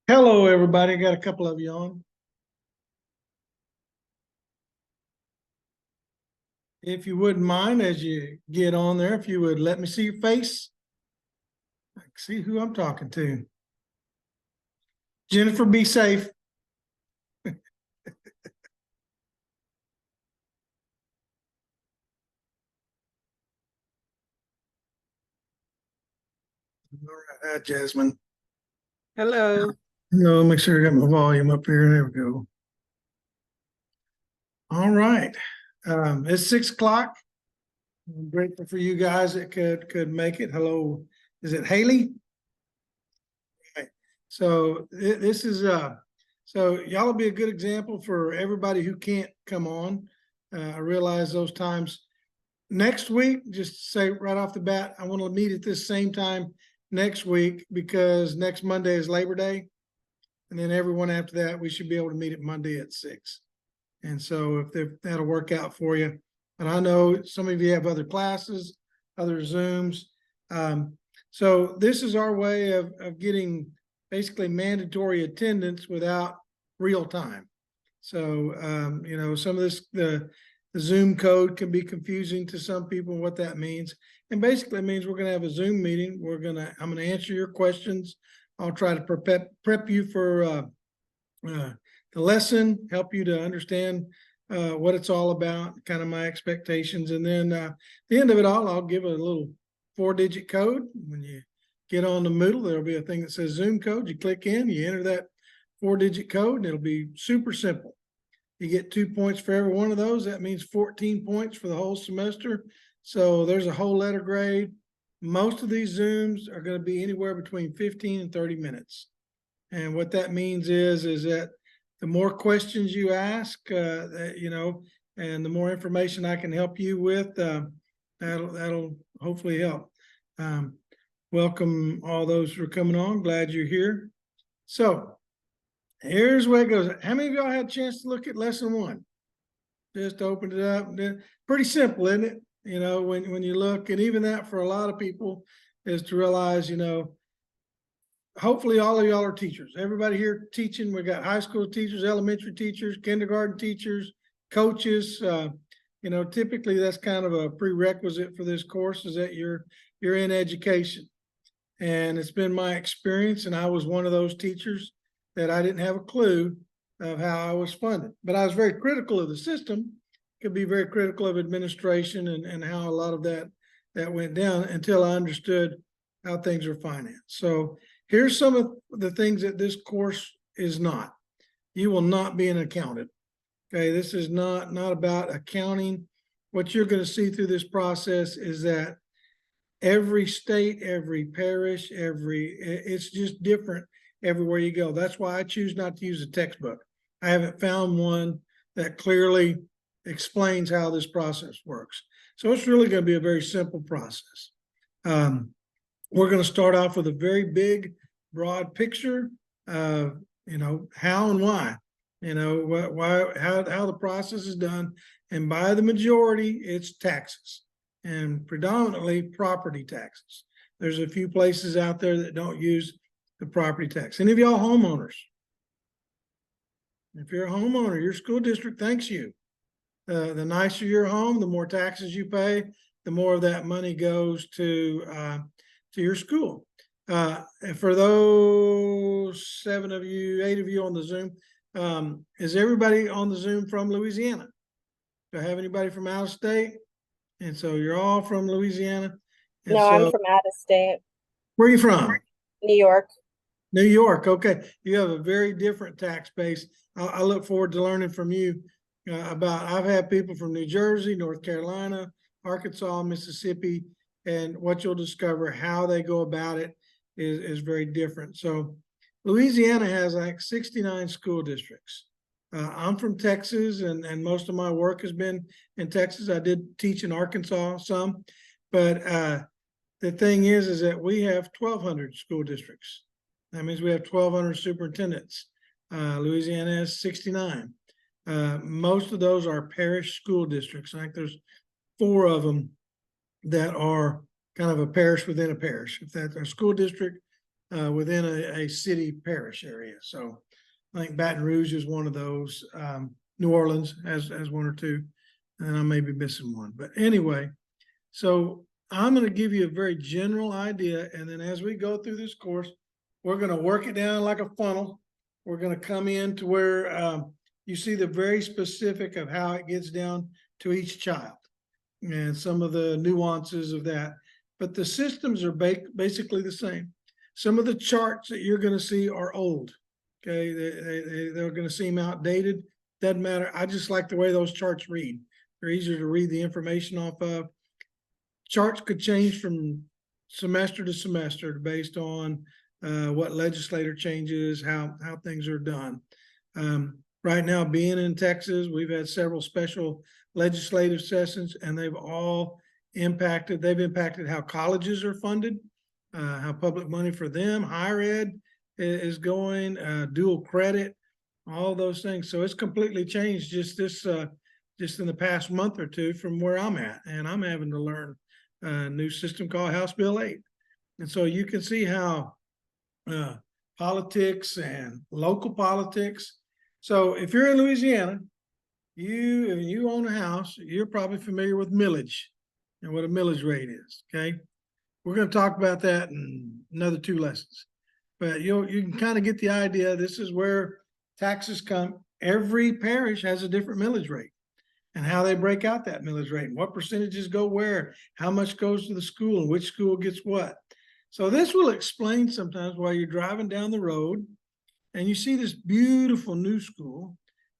Hello, everybody. Got a couple of you on. If you wouldn't mind, as you get on there, if you would let me see your face. I can see who I'm talking to. Jennifer, be safe. All right, hi, Jasmine. Hello. No, make sure I got my volume up here. There we go. All right. It's 6 o'clock. I'm grateful for you guys that could make it. Hello. Is it Haley? Right. So this is so y'all will be a good example for everybody who can't come on. I realize those times. Next week, just to say right off the bat, I want to meet at this same time next week because next Monday is Labor Day. And then everyone after that, we should be able to meet at Monday at 6. And so if that'll work out for you. But I know some of you have other classes, other Zooms. So this is our way of getting basically mandatory attendance without real time. So, you know, some of this, the Zoom code can be confusing to some people what that means. And basically it means we're going to have a Zoom meeting. I'm going to answer your questions. I'll try to prep you for the lesson, help you to understand what it's all about, kind of my expectations. And then at the end of it all, I'll give a little 4-digit code. When you get on the Moodle, there'll be a thing that says Zoom code. You click in, you enter that 4-digit code, and it'll be super simple. You get 2 points for every one of those. That means 14 points for the whole semester. So there's a whole letter grade. Most of these Zooms are going to be anywhere between 15 and 30 minutes. And what that means is that the more questions you ask, you know, and the more information I can help you with, that'll hopefully help. Welcome all those who are coming on. Glad you're here. So here's where it goes. How many of y'all had a chance to look at lesson 1? Just opened it up. Pretty simple, isn't it? You know, when you look, and even that for a lot of people is to realize, you know, hopefully all of y'all are teachers. Everybody here teaching. We got high school teachers, elementary teachers, kindergarten teachers, coaches. You know, typically that's kind of a prerequisite for this course is that you're in education. And it's been my experience, and I was one of those teachers that I didn't have a clue of how I was funded. But I was very critical of the system, could be very critical of administration and how a lot of that went down until I understood how things are financed. So here's some of the things that this course is not. You will not be an accountant. Okay, this is not about accounting. What you're going to see through this process is that every state, every parish, it's just different everywhere you go. That's why I choose not to use a textbook. I haven't found one that clearly explains how this process works. So it's really going to be a very simple process. We're going to start off with a very big, broad picture of, you know, how and why, you know, how the process is done. And by the majority, it's taxes, and predominantly property taxes. There's a few places out there that don't use the property tax. Any of y'all homeowners? If you're a homeowner, your school district thanks you. The nicer your home, the more taxes you pay, the more of that money goes to your school. And for those 7 of you, 8 of you on the Zoom, is everybody on the Zoom from Louisiana? Do I have anybody from out of state? And so you're all from Louisiana. And no, I'm from out of state. Where are you from? New York. New York. Okay. You have a very different tax base. I look forward to learning from you I've had people from New Jersey, North Carolina, Arkansas, Mississippi, and what you'll discover, how they go about it is very different. So Louisiana has like 69 school districts. I'm from Texas, and most of my work has been in Texas. I did teach in Arkansas some, but the thing is that we have 1,200 school districts. That means we have 1,200 superintendents. Louisiana has 69. Most of those are parish school districts. I think there's 4 of them that are kind of a parish within a parish, if that's a school district within a city parish area. So I think Baton Rouge is one of those. New Orleans has 1 or 2, and I may be missing one. But anyway, so I'm going to give you a very general idea, and then as we go through this course, we're going to work it down like a funnel. We're going to come in to where you see the very specific of how it gets down to each child and some of the nuances of that. But the systems are basically the same. Some of the charts that you're going to see are old. Okay, they're going to seem outdated. Doesn't matter. I just like the way those charts read. They're easier to read the information off of. Charts could change from semester to semester based on what legislator changes, how things are done. Right now, being in Texas, we've had several special legislative sessions, and they've impacted how colleges are funded, how public money for them, higher ed is going, dual credit, all those things. So it's completely changed just in the past month or 2 from where I'm at, and I'm having to learn a new system called House Bill 8. And so you can see how politics and local politics. So if you're in Louisiana, you own a house, you're probably familiar with millage and what a millage rate is. Okay, we're going to talk about that in another 2 lessons, but you can kind of get the idea. This is where taxes come. Every parish has a different millage rate, and how they break out that millage rate, and what percentages go where, how much goes to the school, and which school gets what. So this will explain sometimes why you're driving down the road and you see this beautiful new school,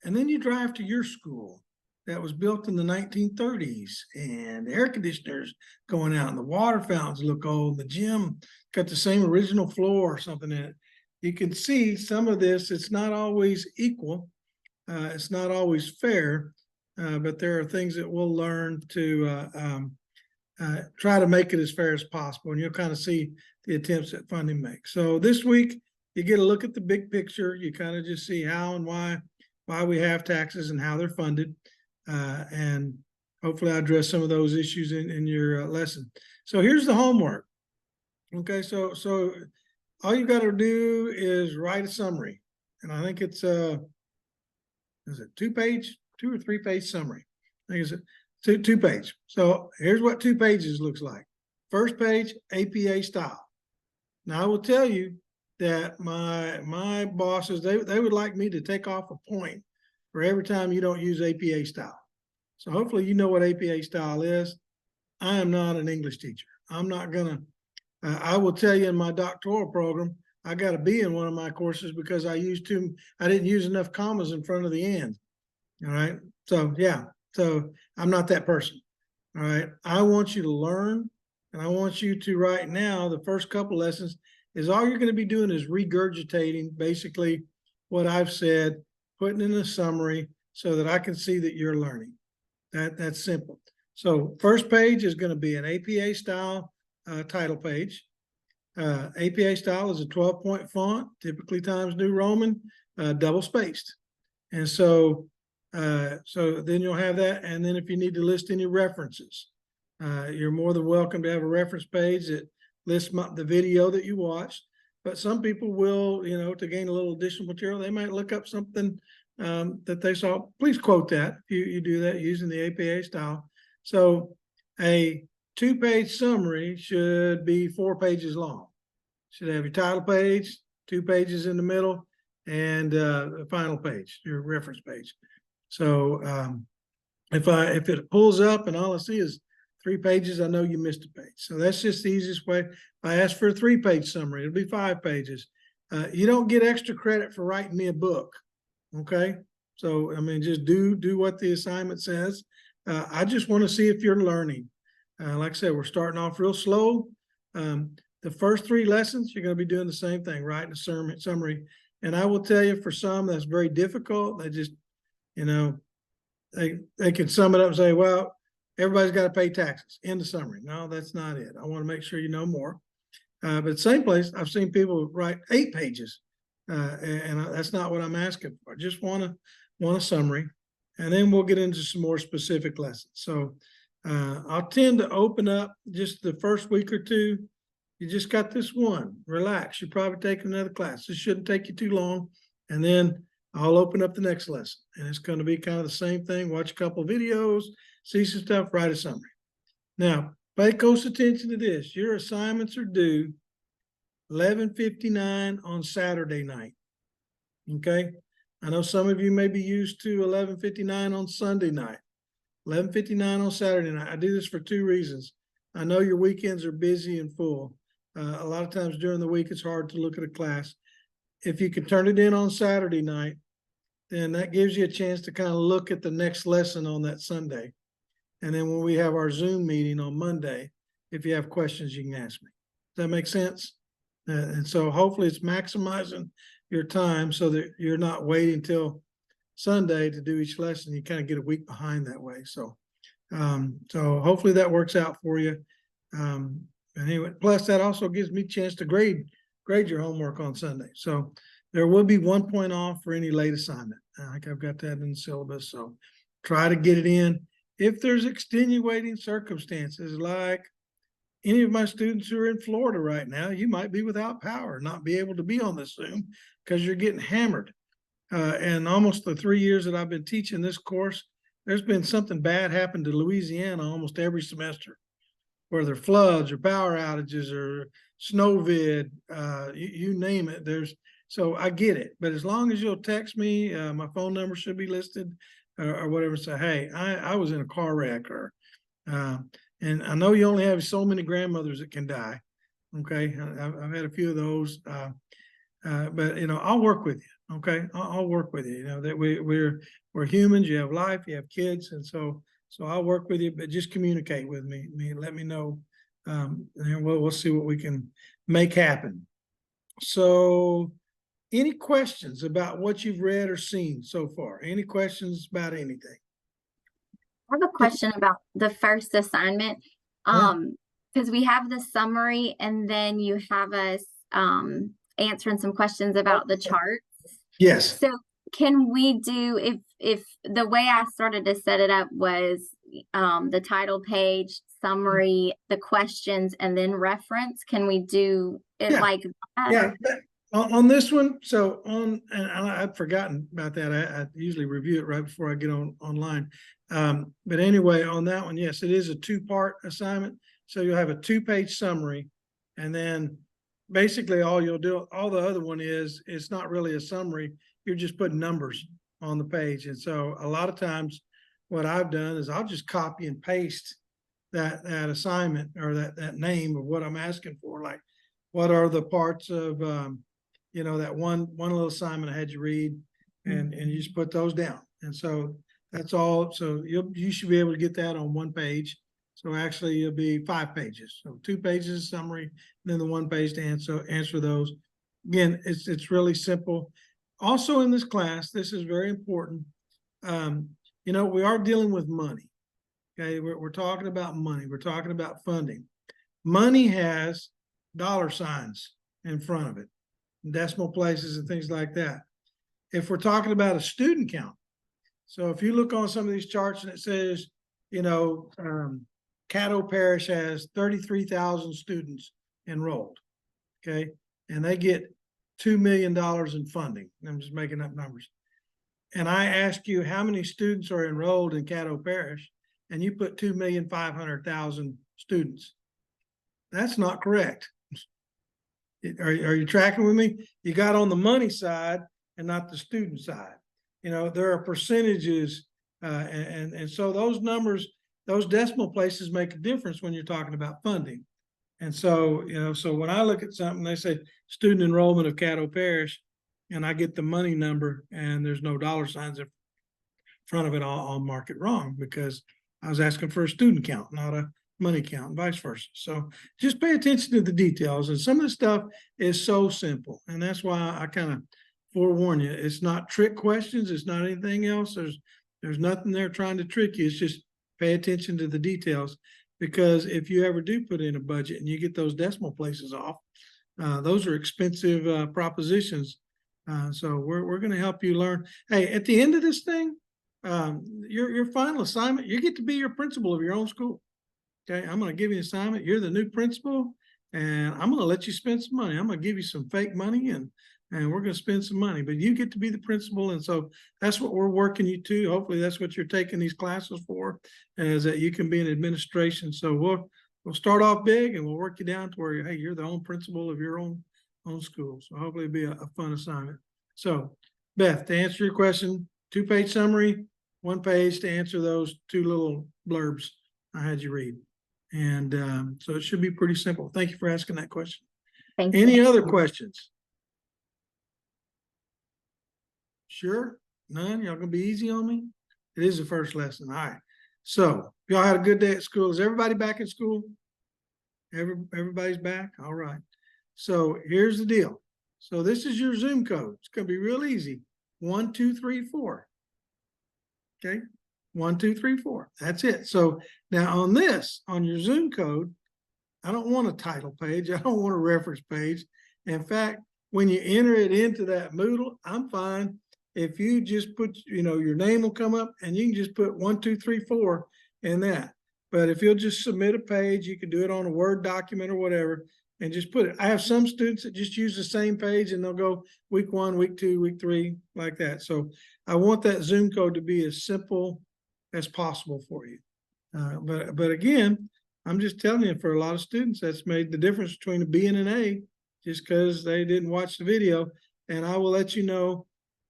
and then you drive to your school that was built in the 1930s, and the air conditioners going out, and the water fountains look old, the gym got the same original floor or something in it. You can see some of this, it's not always equal, it's not always fair, but there are things that we'll learn to try to make it as fair as possible, and you'll kind of see the attempts that funding makes. So this week, you get a look at the big picture. You kind of just see how and why we have taxes and how they're funded, and hopefully I address some of those issues in your lesson. So here's the homework. Okay, so all you got to do is write a summary, and I think it's is it 2 or 3 page summary. I think it's 2 page. So here's what 2 pages looks like. First page, APA style. Now I will tell you that my bosses, they would like me to take off a point for every time you don't use APA style. So hopefully you know what APA style is. I am not an English teacher. I'm not gonna, I will tell you in my doctoral program, I got a B in one of my courses because I didn't use enough commas in front of the end. All right. So yeah, so I'm not that person. All right. I want you to learn, and I want you to right now, the first couple lessons is all you're going to be doing is regurgitating basically what I've said, putting in a summary so that I can see that you're learning. That's simple. So first page is going to be an APA style title page. APA style is a 12-point font, typically Times New Roman, double spaced. And so then you'll have that. And then if you need to list any references, you're more than welcome to have a reference page that lists the video that you watched. But some people will, to gain a little additional material, they might look up something that they saw. Please quote that if you do that using the APA style. So a 2-page summary should be 4 pages long. Should have your title page, 2 pages in the middle, and the final page, your reference page. So if it pulls up and all I see is 3 pages, I know you missed a page. So that's just the easiest way. If I ask for a 3-page summary, it'll be 5 pages. You don't get extra credit for writing me a book. Okay. So, I mean, just do what the assignment says. I just want to see if you're learning. Like I said, we're starting off real slow. The first 3 lessons, you're going to be doing the same thing, writing a summary. And I will tell you, for some, that's very difficult. They just, they can sum it up and say, well, everybody's got to pay taxes. End of summary. No, that's not it. I want to make sure you know more. But same place, I've seen people write 8 pages And that's not what I'm asking for. I just want a summary, and then we'll get into some more specific lessons. So I'll tend to open up just the first week or two. You just got this one. Relax. You probably take another class. This shouldn't take you too long. And then I'll open up the next lesson. And it's going to be kind of the same thing. Watch a couple of videos, see some stuff, write a summary. Now, pay close attention to this. Your assignments are due 11:59 on Saturday night. Okay? I know some of you may be used to 11:59 on Sunday night. 11:59 on Saturday night. I do this for two reasons. I know your weekends are busy and full. A lot of times during the week, it's hard to look at a class. If you could turn it in on Saturday night, then that gives you a chance to kind of look at the next lesson on that Sunday. And then when we have our Zoom meeting on Monday, if you have questions, you can ask me. Does that make sense? And so hopefully it's maximizing your time so that you're not waiting till Sunday to do each lesson. You kind of get a week behind that way. So hopefully that works out for you. And anyway, plus that also gives me a chance to grade your homework on Sunday. So there will be 1 point off for any late assignment. I think I've got that in the syllabus. So try to get it in. If there's extenuating circumstances, like any of my students who are in Florida right now, you might be without power, not be able to be on the Zoom because you're getting hammered. And almost the 3 years that I've been teaching this course, there's been something bad happen to Louisiana almost every semester, whether floods or power outages or snow vid, you name it. So I get it, but as long as you'll text me, my phone number should be listed or whatever. Say, hey, I was in a car wreck, or and I know you only have so many grandmothers that can die. Okay, I've had a few of those, but I'll work with you. Okay, I'll work with you. That we're humans. You have life, you have kids, and so I'll work with you. But just communicate with me. Let me know, and we'll see what we can make happen. So, any questions about what you've read or seen so far? Any questions about anything? I have a question about the first assignment. Because we have the summary and then you have us answering some questions about the charts. Yes. So can we do, if the way I started to set it up was the title page, summary, the questions, and then reference, can we do it like that? Yeah. On this one, and I'd forgotten about that. I usually review it right before I get online. But anyway, on that one, yes, it is a 2-part assignment. So you'll have a 2-page summary, and then basically all you'll do, all the other one is, it's not really a summary. You're just putting numbers on the page. And so a lot of times what I've done is I'll just copy and paste that assignment or that name of what I'm asking for. Like, what are the parts of, that one little assignment I had you read, and you just put those down. And so that's all. So you should be able to get that on 1 page. So actually it'll be 5 pages. So 2 pages of summary, and then the 1 page to answer those. Again, it's really simple. Also in this class, this is very important. We are dealing with money. Okay, we're talking about money. We're talking about funding. Money has dollar signs in front of it, decimal places and things like that. If we're talking about a student count, so if you look on some of these charts and it says, Caddo Parish has 33,000 students enrolled, okay, and they get $2 million in funding. I'm just making up numbers. And I ask you how many students are enrolled in Caddo Parish, and you put 2,500,000 students. That's not correct. Are you tracking with me? You got on the money side and not the student side. There are percentages, and so those numbers, those decimal places make a difference when you're talking about funding. And so, so when I look at something, they say student enrollment of Caddo Parish, and I get the money number and there's no dollar signs in front of it, I'll mark it wrong because I was asking for a student count, not a money count, and vice versa. So just pay attention to the details. And some of the stuff is so simple. And that's why I kind of forewarn you. It's not trick questions. It's not anything else. There's nothing there trying to trick you. It's just pay attention to the details, because if you ever do put in a budget and you get those decimal places off, those are expensive propositions So we're gonna help you learn. Hey, at the end of this thing, your final assignment, you get to be your principal of your own school. Okay, I'm gonna give you an assignment. You're the new principal, and I'm gonna let you spend some money. I'm gonna give you some fake money, and we're gonna spend some money. But you get to be the principal, and so that's what we're working you to. Hopefully, that's what you're taking these classes for, is that you can be in administration. So we'll start off big, and we'll work you down to where hey, you're the own principal of your own school. So hopefully, it'll be a fun assignment. So, Beth, to answer your question, 2-page summary, 1 page to answer those 2 little blurbs I had you read. And so it should be pretty simple. Thank you for asking that question. Thank you. Any other questions? Sure? None? Y'all gonna be easy on me? It is the first lesson. All right. So y'all had a good day at school. Is everybody back in school? Everybody's back? All right. So here's the deal. So this is your Zoom code. It's gonna be real easy. 1, 2, 3, 4. Okay. 1, 2, 3, 4. That's it. So now on this, on your Zoom code, I don't want a title page. I don't want a reference page. In fact, when you enter it into that Moodle, I'm fine if you just put, your name will come up and you can just put 1, 2, 3, 4 in that. But if you'll just submit a page, you can do it on a Word document or whatever, and just put it. I have some students that just use the same page and they'll go week 1, week 2, week 3, like that. So I want that Zoom code to be as simple as possible for you. But again, I'm just telling you, for a lot of students, that's made the difference between a B and an A, just because they didn't watch the video. And I will let you know,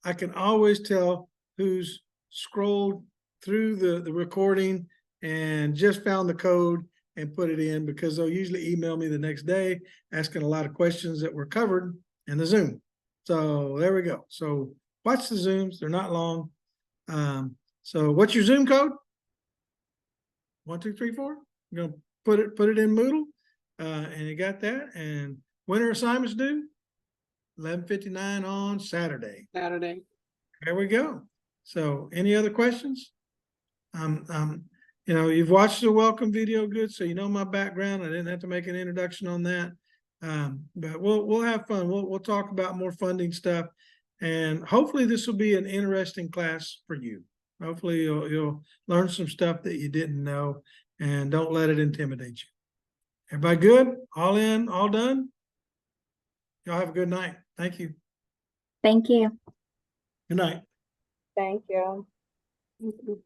I can always tell who's scrolled through the recording and just found the code and put it in, because they'll usually email me the next day asking a lot of questions that were covered in the Zoom. So there we go. So watch the Zooms. They're not long. So what's your Zoom code? 1, 2, 3, 4. You're gonna put it in Moodle, and you got that. And when are assignments due? 11:59 on Saturday. Saturday. There we go. So any other questions? You've watched the welcome video good, so you know my background. I didn't have to make an introduction on that. But we'll have fun. We'll talk about more funding stuff, and hopefully this will be an interesting class for you. Hopefully you'll learn some stuff that you didn't know, and don't let it intimidate you. Everybody good? All in, all done? Y'all have a good night. Thank you. Thank you. Good night. Thank you. Mhm.